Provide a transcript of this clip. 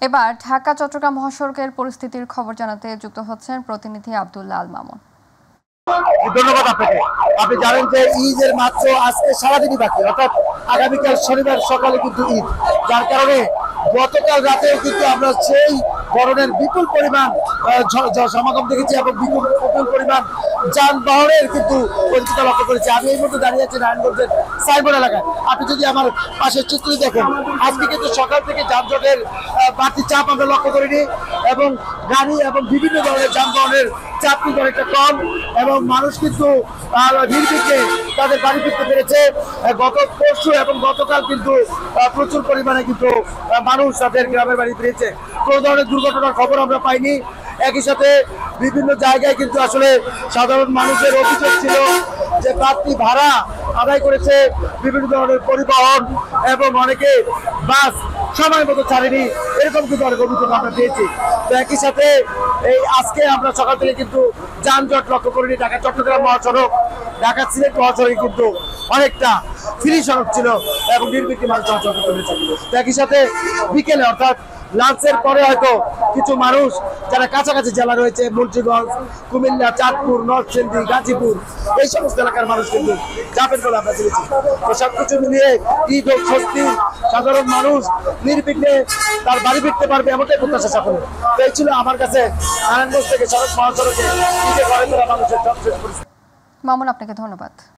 এবার ঢাকা চট্টগ্রাম মহাসড়কের পরিস্থিতির খবর জানাতে যুক্ত হচ্ছেন প্রতিনিধি আব্দুল্লাহ আল মামুন। ধন্যবাদ আপনাকে। আপনি জানেন যে ঈদের মাত্র আজকে সারাদিনই বাকি, অর্থাৎ আগামীকাল শনিবার সকালে কিন্তু ঈদ, যার কারণে গতকাল রাতেও কিন্তু আমরা সেই ধরনের বিপুল পরিমাণ সমাগম দেখেছি এবং বিপুল পরিমাণ যানবাহনের কিন্তু পরিচিত লক্ষ্য করেছি। আমি এই মুহূর্তে দাঁড়িয়ে আছি নারায়ণগঞ্জের সাইবর এলাকায়। আপনি যদি আমার পাশের চিত্রটি দেখেন, আজকে কিন্তু সকাল থেকে যানজটের বাড়তি চাপ আমরা লক্ষ্য করিনি এবং গাড়ি এবং বিভিন্ন ধরনের যানবাহনের চাপ কিন্তু অনেকটা কম এবং মানুষ কিন্তু নির্বিঘ্নে তাদের বাড়ি ফিরতে পেরেছে। গত পরশু এবং গতকাল কিন্তু প্রচুর পরিমাণে কিন্তু মানুষ তাদের গ্রামের বাড়ি ফিরেছে। কোনো ধরনের দুর্ঘটনার খবর আমরা পাইনি। একই সাথে বিভিন্ন জায়গায় কিন্তু আসলে সাধারণ মানুষের অভিযোগ ছিল যে বাড়তি ভাড়া আদায় করেছে বিভিন্ন ধরনের পরিবহন এবং অনেকে বাস সময় মতো ছাড়েনি, এরকম কিন্তু অনেক অভিযোগ আমরা পেয়েছি। তো একই সাথে এই আজকে আমরা সকাল থেকে কিন্তু যানজট লক্ষ্য করিনি। ঢাকা চট্টগ্রাম মহাসড়ক, ঢাকা সিলেট মহাসড়কে কিন্তু অনেকটা ফ্রি সড়ক ছিল এবং নির্বিঘ্নে মানুষ চলাচল করতে পেরেছে। তো একই সাথে বিকেলে অর্থাৎ লাঞ্চের পরে হয়তো কিছু মানুষ যারা কাছাকাছি জেলা রয়েছে, মুন্সিগঞ্জ, কুমিল্লা, চাঁদপুর, নরসিংদী, গাজীপুর, এই সমস্ত এলাকার মানুষ কিন্তু যাবেন বলে আমরা জেনেছি। তো সবকিছু মিলিয়ে ঈদ ও স্বস্তি, সাধারণ মানুষ নির্বিঘ্নে তার বাড়ি ফিরতে পারবে এমনটাই প্রত্যাশা সকলে। তো এই ছিল আমার কাছে নারায়ণগঞ্জ থেকে সড়ক মহাসড়কে ঈদে ঘরে ফেরা মানুষের সবশেষ পরিস্থিতি। মামুন, আপনাকে ধন্যবাদ।